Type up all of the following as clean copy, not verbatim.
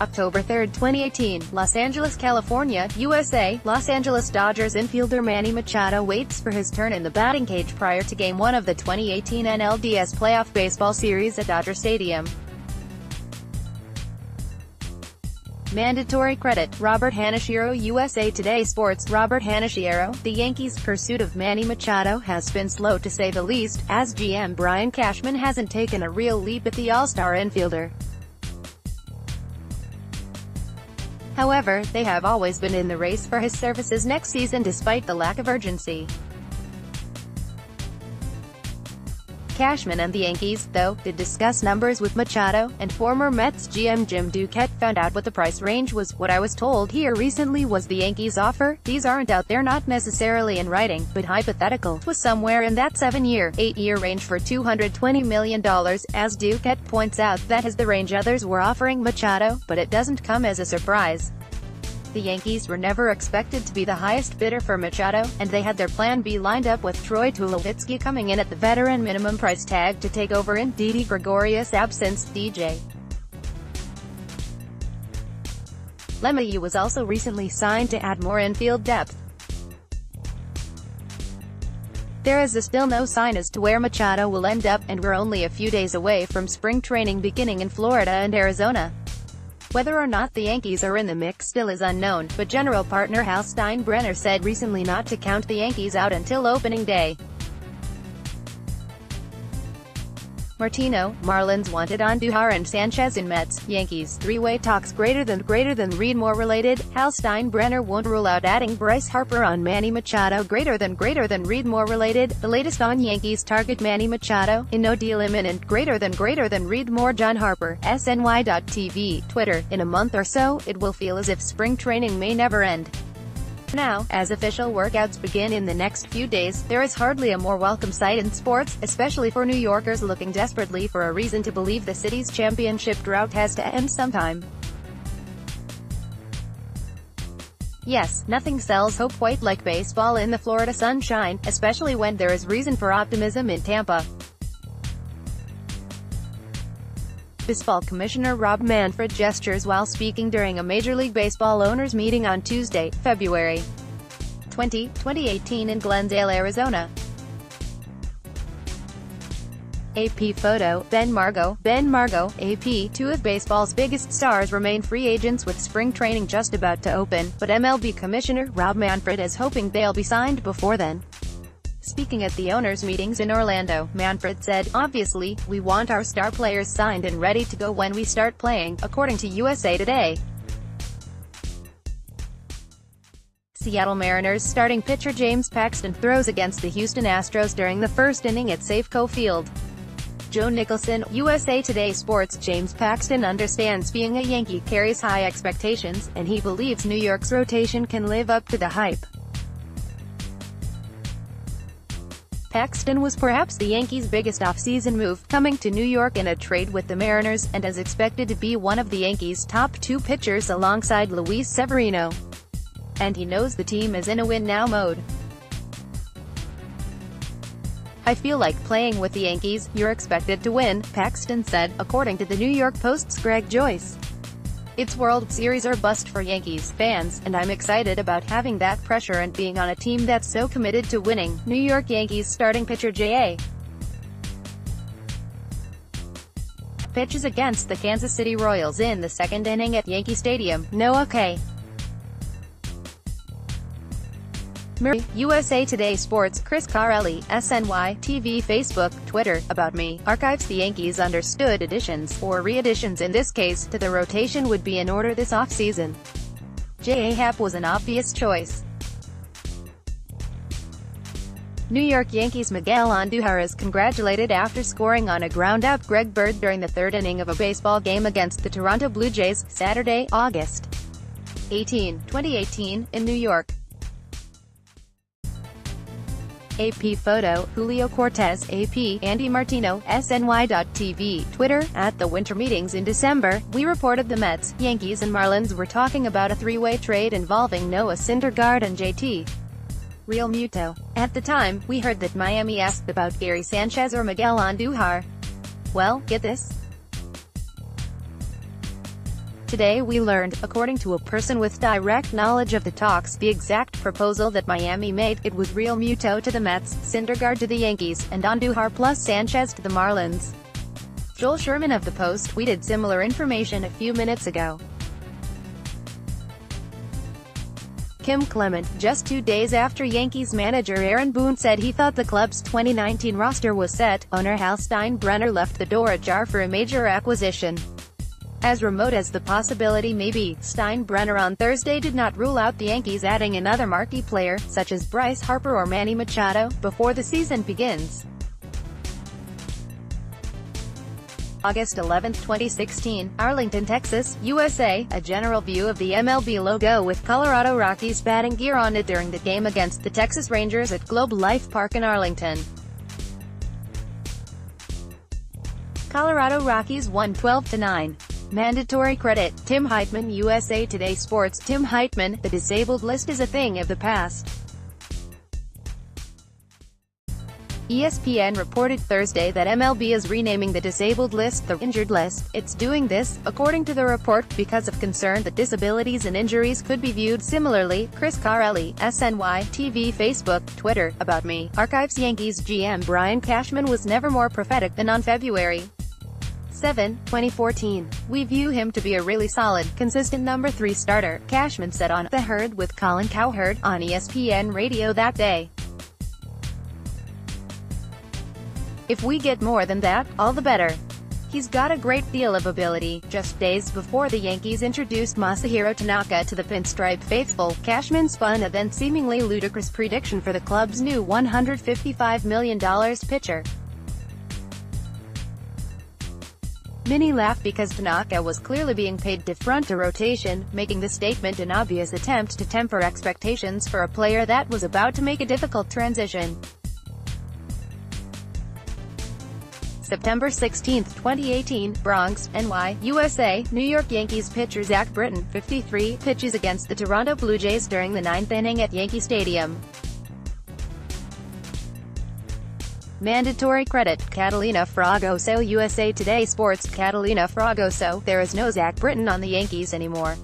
October 3, 2018, Los Angeles, California, USA. Los Angeles Dodgers infielder Manny Machado waits for his turn in the batting cage prior to Game 1 of the 2018 NLDS playoff baseball series at Dodger Stadium. Mandatory credit, Robert Hanashiro-USA Today Sports. Robert Hanashiro, the Yankees' pursuit of Manny Machado has been slow to say the least, as GM Brian Cashman hasn't taken a real leap at the all-star infielder. However, they have always been in the race for his services next season despite the lack of urgency. Cashman and the Yankees, though, did discuss numbers with Machado, and former Mets GM Jim Duquette found out what the price range was. What I was told here recently was the Yankees' offer. These aren't out there, not necessarily in writing, but hypothetical. Was somewhere in that 7-year, 8-year range for $220 million, as Duquette points out. That is the range others were offering Machado, but it doesn't come as a surprise. The Yankees were never expected to be the highest bidder for Machado, and they had their plan B lined up with Troy Tulowitzki coming in at the veteran minimum price tag to take over in Didi Gregorius' absence. DJ LeMahieu was also recently signed to add more infield depth. There is still no sign as to where Machado will end up, and we're only a few days away from spring training beginning in Florida and Arizona. Whether or not the Yankees are in the mix still is unknown, but general partner Hal Steinbrenner said recently not to count the Yankees out until opening day. Martino, Marlins wanted Andujar and Sanchez in Mets, Yankees, three-way talks greater than Reedmore related. Hal Steinbrenner won't rule out adding Bryce Harper on Manny Machado greater than Reedmore related. The latest on Yankees target Manny Machado, in no deal imminent, greater than Reedmore. John Harper, SNY.TV, Twitter, in a month or so, it will feel as if spring training may never end. Now, as official workouts begin in the next few days, there is hardly a more welcome sight in sports, especially for New Yorkers looking desperately for a reason to believe the city's championship drought has to end sometime. Yes, nothing sells hope quite like baseball in the Florida sunshine, especially when there is reason for optimism in Tampa. Baseball Commissioner Rob Manfred gestures while speaking during a Major League Baseball owners meeting on Tuesday, February 20, 2018 in Glendale, Arizona. AP photo, Ben Margot, AP. Two of baseball's biggest stars remain free agents with spring training just about to open, but MLB Commissioner Rob Manfred is hoping they'll be signed before then. Speaking at the owners' meetings in Orlando, Manfred said, "Obviously, we want our star players signed and ready to go when we start playing," according to USA Today. Seattle Mariners starting pitcher James Paxton throws against the Houston Astros during the first inning at Safeco Field. Joe Nicholson, USA Today Sports. James Paxton understands being a Yankee carries high expectations, and he believes New York's rotation can live up to the hype. Paxton was perhaps the Yankees' biggest offseason move, coming to New York in a trade with the Mariners, and is expected to be one of the Yankees' top two pitchers alongside Luis Severino. And he knows the team is in a win-now mode. "I feel like playing with the Yankees, you're expected to win," Paxton said, according to the New York Post's Greg Joyce. "It's World Series or bust for Yankees fans, and I'm excited about having that pressure and being on a team that's so committed to winning." New York Yankees starting pitcher J.A. pitches against the Kansas City Royals in the second inning at Yankee Stadium. Noah K. Murray, USA Today Sports. Chris Carelli, SNY, TV, Facebook, Twitter. About me. Archives. The Yankees understood additions, or re-additions in this case, to the rotation would be in order this offseason. J.A. Happ was an obvious choice. New York Yankees Miguel Andujar is congratulated after scoring on a ground-out Greg Bird during the third inning of a baseball game against the Toronto Blue Jays, Saturday, August 18, 2018, in New York. AP photo, Julio Cortez, AP, Andy Martino, SNY.TV, Twitter. At the winter meetings in December, we reported the Mets, Yankees and Marlins were talking about a three-way trade involving Noah Syndergaard and JT Real Muto. At the time, we heard that Miami asked about Gary Sanchez or Miguel Andujar. Well, get this. Today we learned, according to a person with direct knowledge of the talks, the exact proposal that Miami made. It was Real Muto to the Mets, Syndergaard to the Yankees, and Andujar plus Sanchez to the Marlins. Joel Sherman of the Post tweeted similar information a few minutes ago. Kim Clement, just 2 days after Yankees manager Aaron Boone said he thought the club's 2019 roster was set, owner Hal Steinbrenner left the door ajar for a major acquisition. As remote as the possibility may be, Steinbrenner on Thursday did not rule out the Yankees adding another marquee player, such as Bryce Harper or Manny Machado, before the season begins. August 11, 2016, Arlington, Texas, USA, a general view of the MLB logo with Colorado Rockies batting gear on it during the game against the Texas Rangers at Globe Life Park in Arlington. Colorado Rockies won 12-9. Mandatory credit, Tim Heitman, USA Today Sports. Tim Heitman, the disabled list is a thing of the past. ESPN reported Thursday that MLB is renaming the disabled list the injured list. It's doing this, according to the report, because of concern that disabilities and injuries could be viewed similarly. Chris Carelli, SNY, TV, Facebook, Twitter. About Me. Archives. Yankees GM Brian Cashman was never more prophetic than on February 7, 2014. We view him to be a really solid, consistent number 3 starter, Cashman said on The Herd with Colin Cowherd on ESPN Radio that day. If we get more than that, all the better. He's got a great deal of ability. Just days before the Yankees introduced Masahiro Tanaka to the Pinstripe faithful, Cashman spun a then seemingly ludicrous prediction for the club's new $155 million pitcher. Many laughed because Tanaka was clearly being paid to front a rotation, making the statement an obvious attempt to temper expectations for a player that was about to make a difficult transition. September 16, 2018, Bronx, NY, USA, New York Yankees pitcher Zach Britton, 53, pitches against the Toronto Blue Jays during the 9th inning at Yankee Stadium. Mandatory credit, Catalina Fragoso, USA Today Sports. Catalina Fragoso, there is no Zach Britton on the Yankees anymore.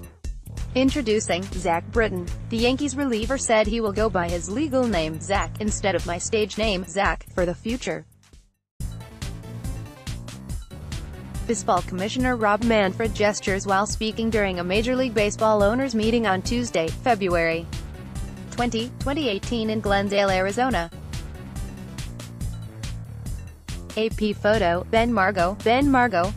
Introducing Zach Britton. The Yankees reliever said he will go by his legal name, Zach, instead of my stage name, Zach, for the future. Baseball Commissioner Rob Manfred gestures while speaking during a Major League Baseball owners meeting on Tuesday, February 20, 2018 in Glendale, Arizona. AP photo, Ben Margo,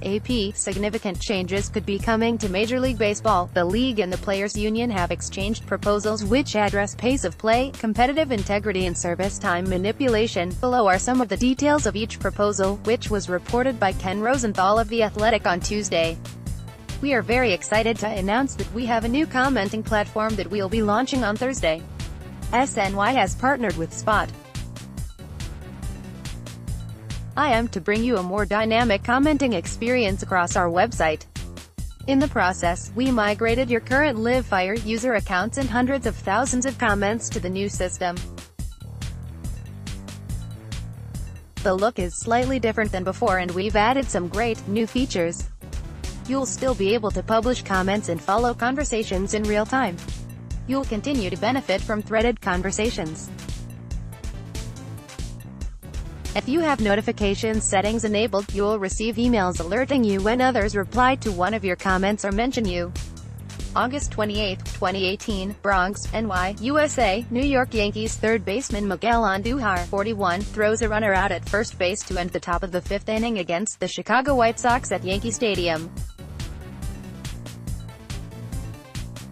AP. Significant changes could be coming to Major League Baseball. The league and the Players Union have exchanged proposals which address pace of play, competitive integrity and service time manipulation. Below are some of the details of each proposal, which was reported by Ken Rosenthal of The Athletic on Tuesday. We are very excited to announce that we have a new commenting platform that we'll be launching on Thursday. SNY has partnered with Spot. I am to bring you a more dynamic commenting experience across our website. In the process, we migrated your current LiveFire user accounts and hundreds of thousands of comments to the new system. The look is slightly different than before and we've added some great, new features. You'll still be able to publish comments and follow conversations in real time. You'll continue to benefit from threaded conversations. If you have notification settings enabled, you'll receive emails alerting you when others reply to one of your comments or mention you. August 28, 2018, Bronx, NY, USA, New York Yankees third baseman Miguel Andujar, 41, throws a runner out at first base to end the top of the 5th inning against the Chicago White Sox at Yankee Stadium.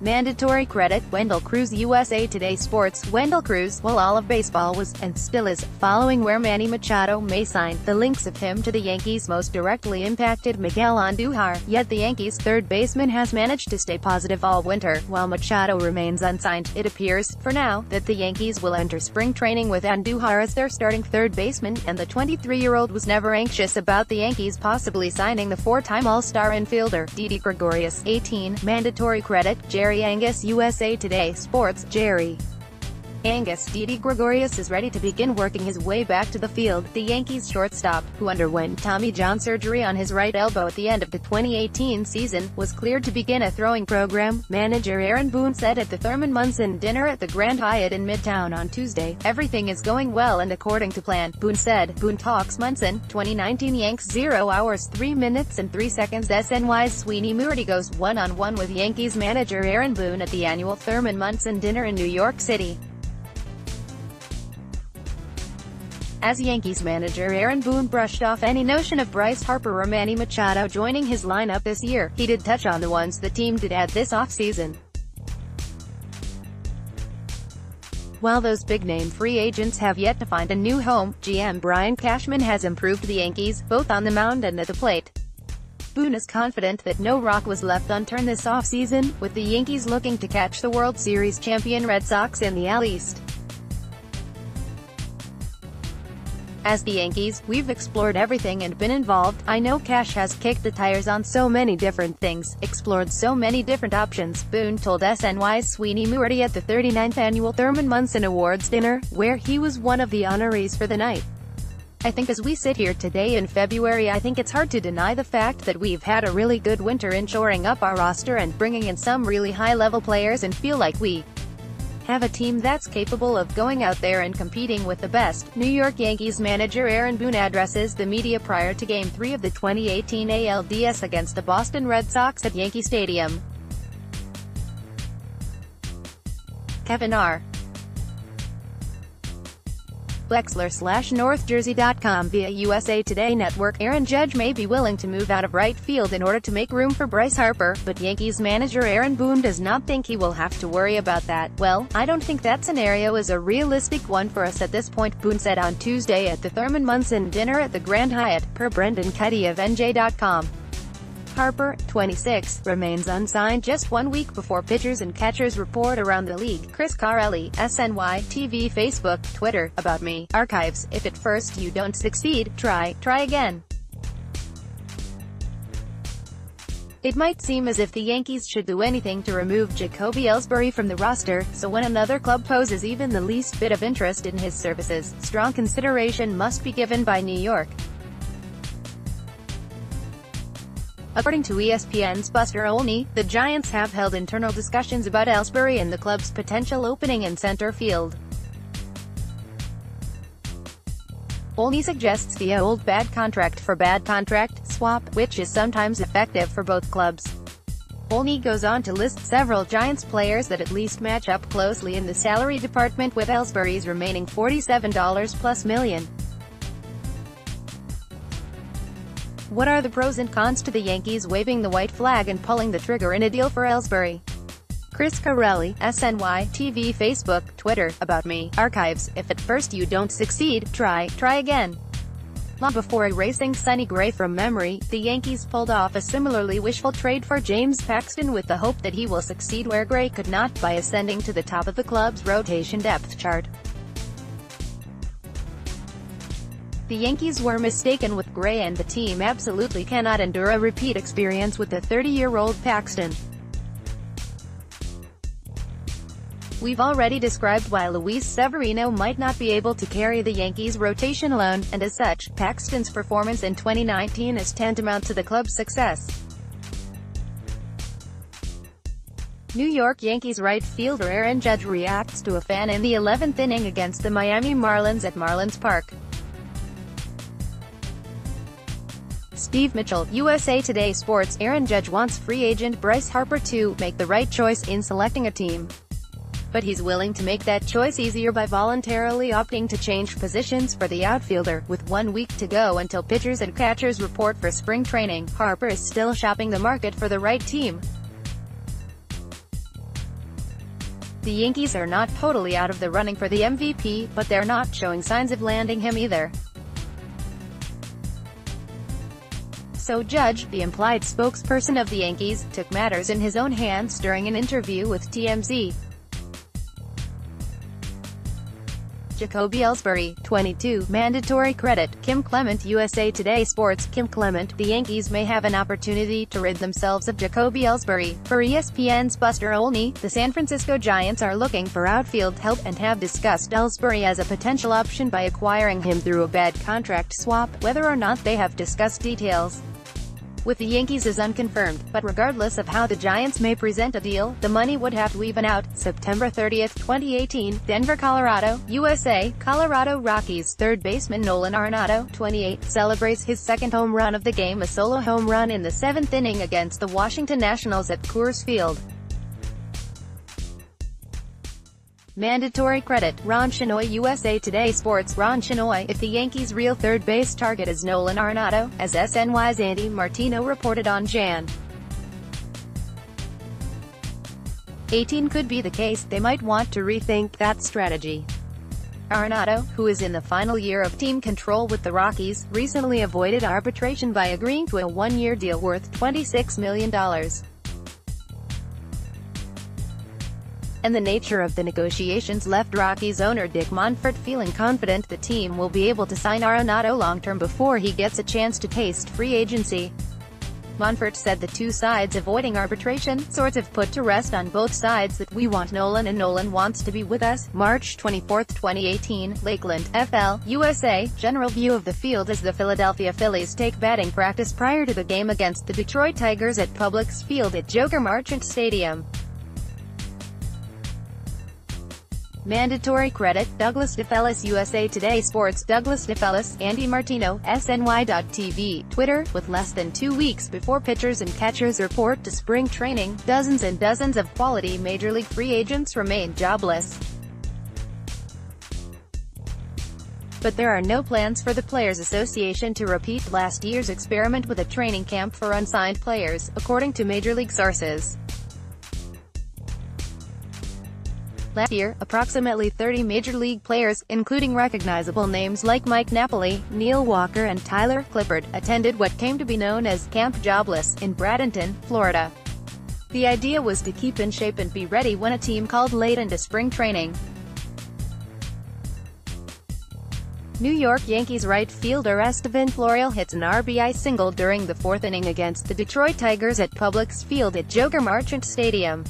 Mandatory credit, Wendell Cruz, USA Today Sports. Wendell Cruz, while all of baseball was, and still is, following where Manny Machado may sign, the links of him to the Yankees most directly impacted Miguel Andujar, yet the Yankees' third baseman has managed to stay positive all winter, while Machado remains unsigned. It appears, for now, that the Yankees will enter spring training with Andujar as their starting third baseman, and the 23-year-old was never anxious about the Yankees possibly signing the 4-time All-Star infielder, Didi Gregorius, 18. Mandatory credit, Jerry Angus, USA Today Sports. Jerry Angus Didi Gregorius is ready to begin working his way back to the field. The Yankees shortstop, who underwent Tommy John surgery on his right elbow at the end of the 2018 season, was cleared to begin a throwing program, manager Aaron Boone said at the Thurman Munson dinner at the Grand Hyatt in Midtown on Tuesday. "Everything is going well and according to plan," Boone said. Boone talks Munson, 2019 Yanks 0 hours 3 minutes and 3 seconds. SNY's Sweeny Murdy goes one-on-one with Yankees manager Aaron Boone at the annual Thurman Munson dinner in New York City. As Yankees manager Aaron Boone brushed off any notion of Bryce Harper or Manny Machado joining his lineup this year, he did touch on the ones the team did add this offseason. While those big-name free agents have yet to find a new home, GM Brian Cashman has improved the Yankees, both on the mound and at the plate. Boone is confident that no rock was left unturned this offseason, with the Yankees looking to catch the World Series champion Red Sox in the AL East. "As the Yankees, we've explored everything and been involved. I know Cash has kicked the tires on so many different things, explored so many different options," Boone told SNY's Sweeny Murdy at the 39th annual Thurman Munson Awards dinner, where he was one of the honorees for the night. "I think as we sit here today in February, I think it's hard to deny the fact that we've had a really good winter in shoring up our roster and bringing in some really high-level players and feel like we have a team that's capable of going out there and competing with the best." New York Yankees manager Aaron Boone addresses the media prior to Game 3 of the 2018 ALDS against the Boston Red Sox at Yankee Stadium. Kevin R. Wexler/NorthJersey.com via USA Today Network. Aaron Judge may be willing to move out of right field in order to make room for Bryce Harper, but Yankees manager Aaron Boone does not think he will have to worry about that. "Well, I don't think that scenario is a realistic one for us at this point," Boone said on Tuesday at the Thurman Munson dinner at the Grand Hyatt, per Brendan Cuddy of NJ.com. Harper, 26, remains unsigned just 1 week before pitchers and catchers report around the league. Chris Carelli, SNY, TV, Facebook, Twitter, About Me, Archives. "If at first you don't succeed, try again." It might seem as if the Yankees should do anything to remove Jacoby Ellsbury from the roster, so when another club poses even the least bit of interest in his services, strong consideration must be given by New York. According to ESPN's Buster Olney, the Giants have held internal discussions about Ellsbury and the club's potential opening in center field. Olney suggests the old bad contract for bad contract swap, which is sometimes effective for both clubs. Olney goes on to list several Giants players that at least match up closely in the salary department, with Ellsbury's remaining $47+ million. What are the pros and cons to the Yankees waving the white flag and pulling the trigger in a deal for Ellsbury? Chris Carelli, SNY, TV, Facebook, Twitter, About Me, Archives. "If at first you don't succeed, try again." Long before erasing Sonny Gray from memory, the Yankees pulled off a similarly wishful trade for James Paxton with the hope that he will succeed where Gray could not, by ascending to the top of the club's rotation depth chart. The Yankees were mistaken with Gray, and the team absolutely cannot endure a repeat experience with the 30-year-old Paxton. "We've already described why Luis Severino might not be able to carry the Yankees' rotation alone, and as such, Paxton's performance in 2019 is tantamount to the club's success." New York Yankees right fielder Aaron Judge reacts to a fan in the 11th inning against the Miami Marlins at Marlins Park. Steve Mitchell, USA Today Sports. Aaron Judge wants free agent Bryce Harper to make the right choice in selecting a team, but he's willing to make that choice easier by voluntarily opting to change positions for the outfielder. With 1 week to go until pitchers and catchers report for spring training, Harper is still shopping the market for the right team. The Yankees are not totally out of the running for the MVP, but they're not showing signs of landing him either. So Judge, the implied spokesperson of the Yankees, took matters in his own hands during an interview with TMZ. Jacoby Ellsbury, 22, mandatory credit. Kim Clement, USA Today Sports. Kim Clement, the Yankees may have an opportunity to rid themselves of Jacoby Ellsbury. Per ESPN's Buster Olney, the San Francisco Giants are looking for outfield help and have discussed Ellsbury as a potential option by acquiring him through a bad contract swap. Whether or not they have discussed details with the Yankees is unconfirmed, but regardless of how the Giants may present a deal, the money would have to even out. September 30, 2018, Denver, Colorado, USA. Colorado Rockies third baseman Nolan Arenado, 28, celebrates his second home run of the game, a solo home run in the 7th inning against the Washington Nationals at Coors Field. Mandatory credit. Ron Shinoy, USA Today Sports. Ron Shinoy, if the Yankees' real third base target is Nolan Arenado, as SNY's Andy Martino reported on Jan. 18 could be the case, they might want to rethink that strategy. Arenado, who is in the final year of team control with the Rockies, recently avoided arbitration by agreeing to a one-year deal worth $26 million. And the nature of the negotiations left Rockies owner Dick Monfort feeling confident the team will be able to sign Arenado long-term before he gets a chance to taste free agency. Monfort said the two sides avoiding arbitration sorts of put to rest on both sides that we want Nolan and Nolan wants to be with us. March 24, 2018, Lakeland, FL, USA. General view of the field as the Philadelphia Phillies take batting practice prior to the game against the Detroit Tigers at Publix Field at Joker Marchant Stadium. Mandatory credit. Douglas DeFellis, USA Today Sports. Douglas DeFellis, Andy Martino, SNY.TV, Twitter. With less than 2 weeks before pitchers and catchers report to spring training, dozens and dozens of quality Major League free agents remain jobless. But there are no plans for the Players Association to repeat last year's experiment with a training camp for unsigned players, according to Major League sources. Last year, approximately 30 Major League players, including recognizable names like Mike Napoli, Neil Walker and Tyler Clippard, attended what came to be known as Camp Jobless, in Bradenton, Florida. The idea was to keep in shape and be ready when a team called late into spring training. New York Yankees right fielder Estevan Florial hits an RBI single during the 4th inning against the Detroit Tigers at Publix Field at Joker Marchant Stadium.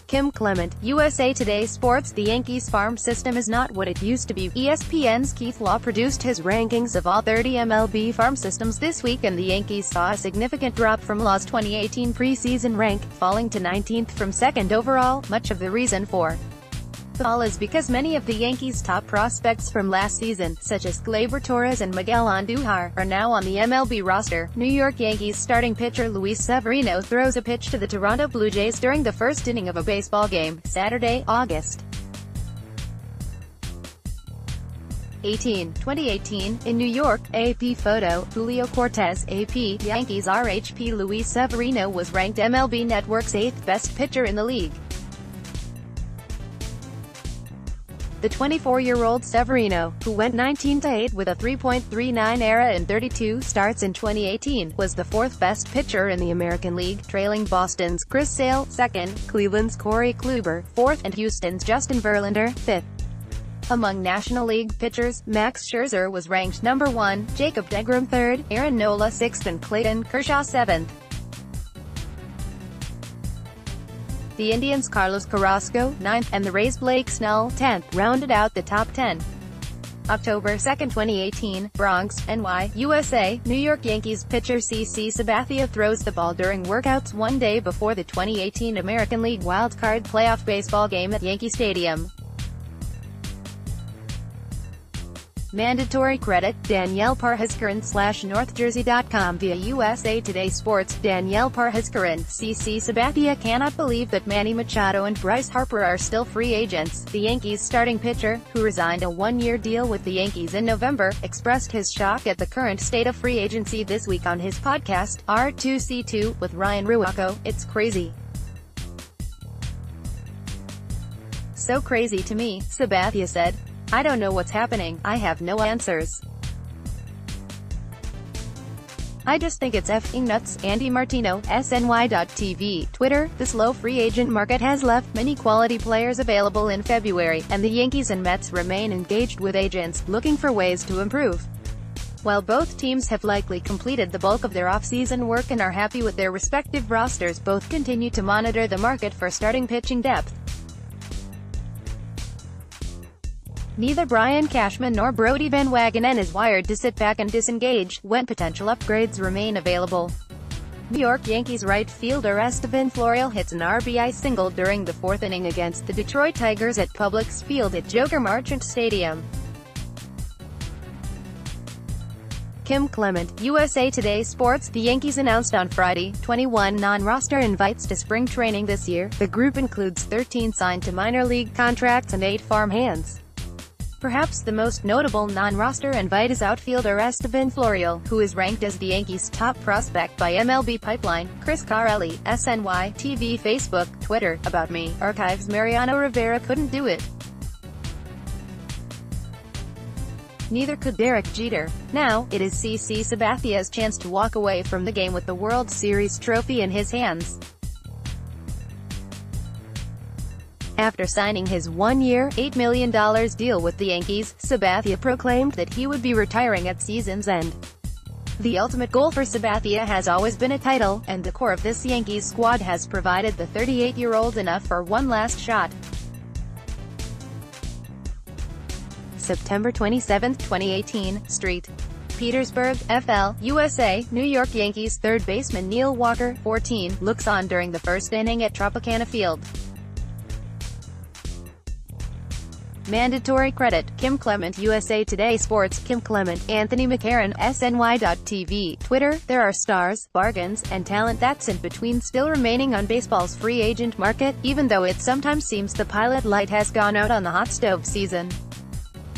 Kim Clement, USA Today Sports. The Yankees farm system is not what it used to be. ESPN's Keith Law produced his rankings of all 30 MLB farm systems this week, and the Yankees saw a significant drop from Law's 2018 preseason rank, falling to 19th from 2nd overall. Much of the reason for the fall is because many of the Yankees' top prospects from last season, such as Gleyber Torres and Miguel Andujar, are now on the MLB roster. New York Yankees starting pitcher Luis Severino throws a pitch to the Toronto Blue Jays during the first inning of a baseball game, Saturday, August 18, 2018, in New York. AP photo, Julio Cortez. AP, Yankees RHP. Luis Severino was ranked MLB Network's 8th best pitcher in the league. The 24-year-old Severino, who went 19-8 with a 3.39 ERA in 32 starts in 2018, was the 4th best pitcher in the American League, trailing Boston's Chris Sale, 2nd, Cleveland's Corey Kluber, 4th, and Houston's Justin Verlander, 5th. Among National League pitchers, Max Scherzer was ranked number 1, Jacob deGrom 3rd, Aaron Nola 6th and Clayton Kershaw 7th. The Indians' Carlos Carrasco, 9th, and the Rays' Blake Snell, 10th, rounded out the top 10. October 2, 2018, Bronx, NY, USA. New York Yankees pitcher CC Sabathia throws the ball during workouts one day before the 2018 American League wildcard playoff baseball game at Yankee Stadium. Mandatory credit. Danielle Parhaskaran /NorthJersey.com via USA Today Sports. Danielle Parhaskaran, CC Sabathia cannot believe that Manny Machado and Bryce Harper are still free agents. The Yankees starting pitcher, who resigned a one-year deal with the Yankees in November, expressed his shock at the current state of free agency this week on his podcast, R2C2, with Ryan Ruocco. It's crazy. So crazy to me, Sabathia said. I don't know what's happening. I have no answers. I just think it's effing nuts. Andy Martino, SNY.TV, Twitter. The slow free agent market has left many quality players available in February, and the Yankees and Mets remain engaged with agents, looking for ways to improve. While both teams have likely completed the bulk of their off-season work and are happy with their respective rosters, both continue to monitor the market for starting pitching depth. Neither Brian Cashman nor Brodie Van Wagenen is wired to sit back and disengage when potential upgrades remain available. New York Yankees right fielder Estevan Florial hits an RBI single during the fourth inning against the Detroit Tigers at Publix Field at Joker Marchant Stadium. Kim Clement, USA Today Sports. The Yankees announced on Friday 21 non-roster invites to spring training this year. The group includes 13 signed to minor league contracts and 8 farm hands. Perhaps the most notable non-roster invite is outfielder Estevan Florial, who is ranked as the Yankees' top prospect by MLB Pipeline. Chris Carelli, SNY, TV, Facebook, Twitter. About Me, Archives. Mariano Rivera couldn't do it. Neither could Derek Jeter. Now, it is CC Sabathia's chance to walk away from the game with the World Series trophy in his hands. After signing his one-year, $8 million deal with the Yankees, Sabathia proclaimed that he would be retiring at season's end. The ultimate goal for Sabathia has always been a title, and the core of this Yankees squad has provided the 38-year-old enough for one last shot. September 27, 2018, St. Petersburg, FL, USA. New York Yankees third baseman Neil Walker, 14, looks on during the first inning at Tropicana Field. Mandatory credit. Kim Clement, USA Today Sports. Kim Clement, Anthony McCarron, SNY.TV, Twitter. There are stars, bargains, and talent that's in between still remaining on baseball's free agent market, even though it sometimes seems the pilot light has gone out on the hot stove season.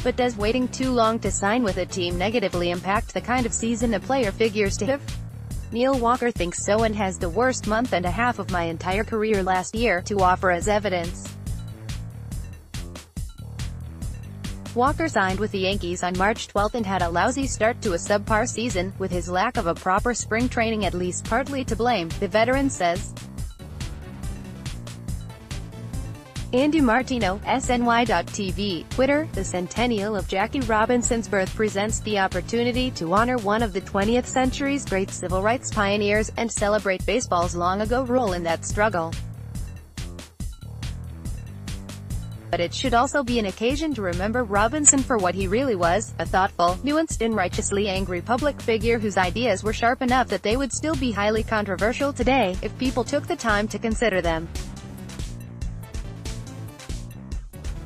But does waiting too long to sign with a team negatively impact the kind of season a player figures to have? Neil Walker thinks so and has the worst month and a half of my entire career last year to offer as evidence. Walker signed with the Yankees on March 12 and had a lousy start to a subpar season, with his lack of a proper spring training at least partly to blame, the veteran says. Andy Martino, SNY.TV, Twitter. The centennial of Jackie Robinson's birth presents the opportunity to honor one of the 20th century's great civil rights pioneers, and celebrate baseball's long-ago role in that struggle. But it should also be an occasion to remember Robinson for what he really was, a thoughtful, nuanced and righteously angry public figure whose ideas were sharp enough that they would still be highly controversial today, if people took the time to consider them.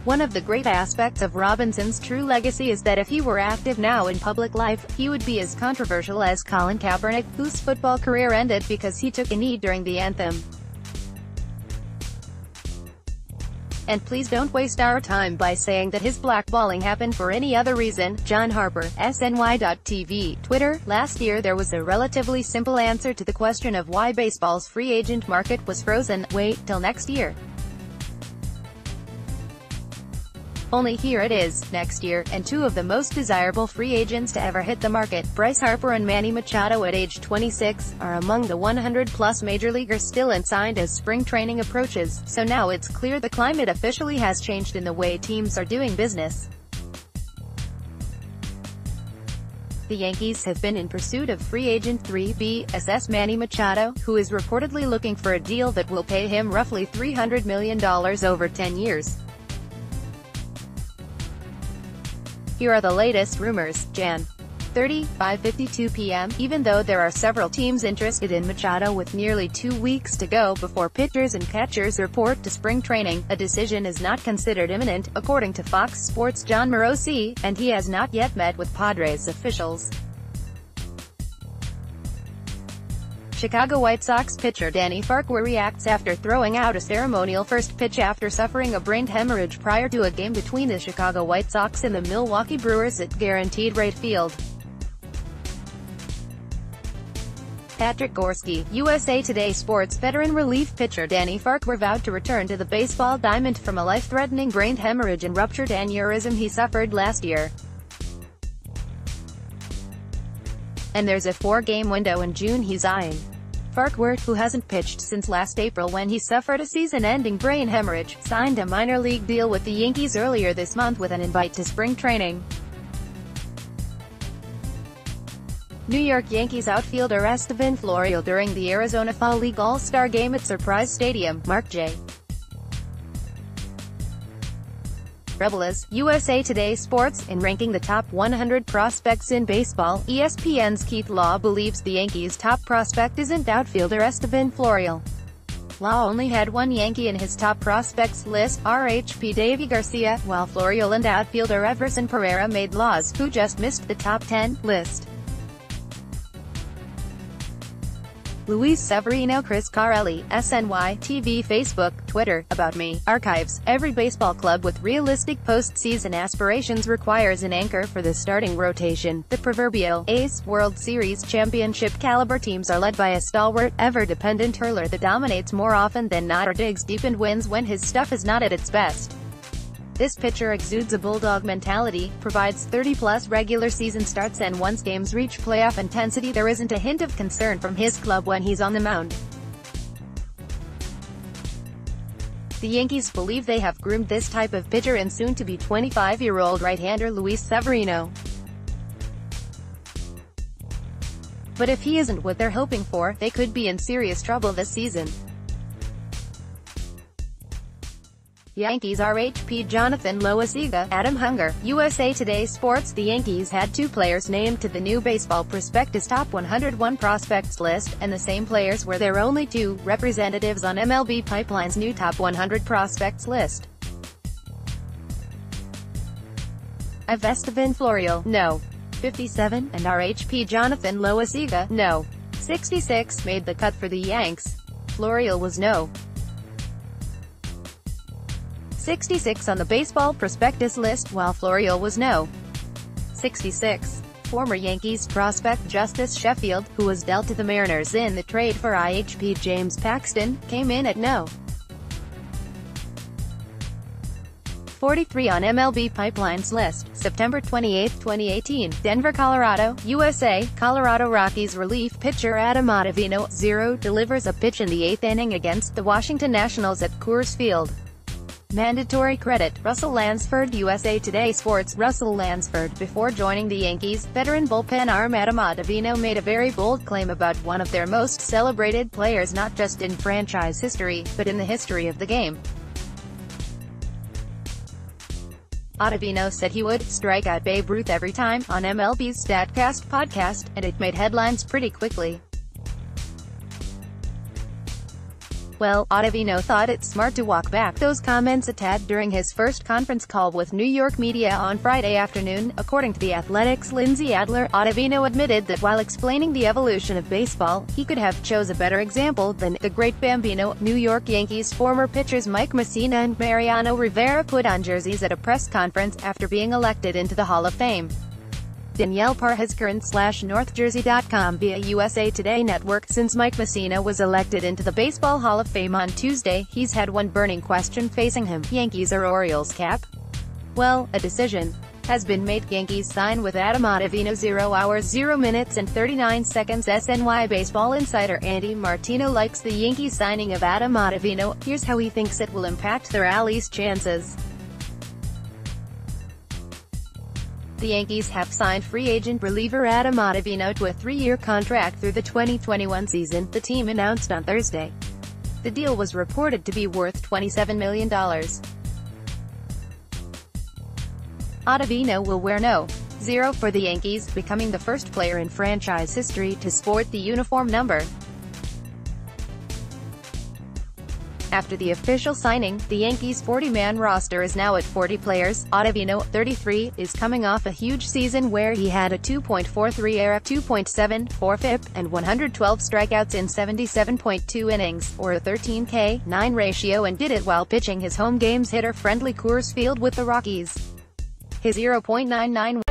One of the great aspects of Robinson's true legacy is that if he were active now in public life, he would be as controversial as Colin Kaepernick, whose football career ended because he took a knee during the anthem. And please don't waste our time by saying that his blackballing happened for any other reason. John Harper, SNY.TV, Twitter. Last year there was a relatively simple answer to the question of why baseball's free agent market was frozen. Wait till next year. Only here it is, next year, and two of the most desirable free agents to ever hit the market, Bryce Harper and Manny Machado at age 26, are among the 100-plus major leaguers still unsigned as spring training approaches, so now it's clear the climate officially has changed in the way teams are doing business. The Yankees have been in pursuit of free agent 3B Manny Machado, who is reportedly looking for a deal that will pay him roughly $300 million over 10 years. Here are the latest rumors. Jan. 30, 5:52 p.m. Even though there are several teams interested in Machado with nearly 2 weeks to go before pitchers and catchers report to spring training, a decision is not considered imminent, according to Fox Sports' John Morosi, and he has not yet met with Padres officials. Chicago White Sox pitcher Danny Farquhar reacts after throwing out a ceremonial first pitch after suffering a brain hemorrhage prior to a game between the Chicago White Sox and the Milwaukee Brewers at Guaranteed Rate Field. Patrick Gorski, USA Today Sports. Veteran relief pitcher Danny Farquhar vowed to return to the baseball diamond from a life-threatening brain hemorrhage and ruptured aneurysm he suffered last year. And there's a 4-game window in June he's eyeing. Farquhar, who hasn't pitched since last April when he suffered a season-ending brain hemorrhage, signed a minor league deal with the Yankees earlier this month with an invite to spring training. New York Yankees outfielder Esteban Florial during the Arizona Fall League All-Star Game at Surprise Stadium, Mark J. Rebels, USA Today Sports. In ranking the top 100 prospects in baseball, ESPN's Keith Law believes the Yankees' top prospect isn't outfielder Esteban Florial. Law only had one Yankee in his top prospects list, RHP Davy Garcia, while Florial and outfielder Everson Pereira made Law's, who just missed the top 10, list. Luis Severino, Chris Carelli, SNY, TV, Facebook, Twitter, About Me, Archives. Every baseball club with realistic postseason aspirations requires an anchor for the starting rotation. The proverbial ace World Series championship caliber teams are led by a stalwart, ever-dependent hurler that dominates more often than not or digs deep and wins when his stuff is not at its best. This pitcher exudes a bulldog mentality, provides 30-plus regular season starts, and once games reach playoff intensity there isn't a hint of concern from his club when he's on the mound. The Yankees believe they have groomed this type of pitcher in soon-to-be 25-year-old right-hander Luis Severino. But if he isn't what they're hoping for, they could be in serious trouble this season. Yankees RHP Jonathan Loaisiga, Adam Hunger, USA Today Sports. The Yankees had two players named to the new Baseball Prospectus Top 101 Prospects list, and the same players were their only two representatives on MLB Pipeline's new Top 100 Prospects list. Esteban Florial, no. 57, and RHP Jonathan Loaisiga, no. 66, made the cut for the Yanks. Florial was no. 66 on the Baseball Prospectus list, while Florial was no. 66. Former Yankees prospect Justice Sheffield, who was dealt to the Mariners in the trade for IHP James Paxton, came in at no. 43 on MLB Pipeline's list, September 28, 2018, Denver, Colorado, USA. Colorado Rockies relief pitcher Adam Ottavino, 0, delivers a pitch in the 8th inning against the Washington Nationals at Coors Field. Mandatory credit, Russell Lansford, USA Today Sports. Russell Lansford. Before joining the Yankees, veteran bullpen arm Adam Ottavino made a very bold claim about one of their most celebrated players, not just in franchise history, but in the history of the game. Ottavino said he would strike out Babe Ruth every time, on MLB's StatCast podcast, and it made headlines pretty quickly. Well, Ottavino thought it smart to walk back those comments a tad during his first conference call with New York media on Friday afternoon. According to The Athletic's Lindsay Adler, Ottavino admitted that while explaining the evolution of baseball, he could have chose a better example than the great Bambino. New York Yankees former pitchers Mike Mussina and Mariano Rivera put on jerseys at a press conference after being elected into the Hall of Fame. Danielle Parhascaran/NorthJersey.com via USA Today Network. Since Mike Mussina was elected into the Baseball Hall of Fame on Tuesday, he's had one burning question facing him: Yankees or Orioles cap? Well, a decision has been made. Yankees sign with Adam Ottavino. 0 hours 0 minutes and 39 seconds. SNY Baseball insider Andy Martino likes the Yankees signing of Adam Ottavino. Here's how he thinks it will impact their Alley's chances. The Yankees have signed free agent reliever Adam Ottavino to a 3-year contract through the 2021 season, the team announced on Thursday. The deal was reported to be worth $27 million. Ottavino will wear no. 0 for the Yankees, becoming the first player in franchise history to sport the uniform number. After the official signing, the Yankees' 40-man roster is now at 40 players. Ottavino, 33, is coming off a huge season where he had a 2.43 ERA, 2.74 FIP, and 112 strikeouts in 77.2 innings, or a 13K/9 ratio, and did it while pitching his home games hitter-friendly Coors Field with the Rockies. His 0.99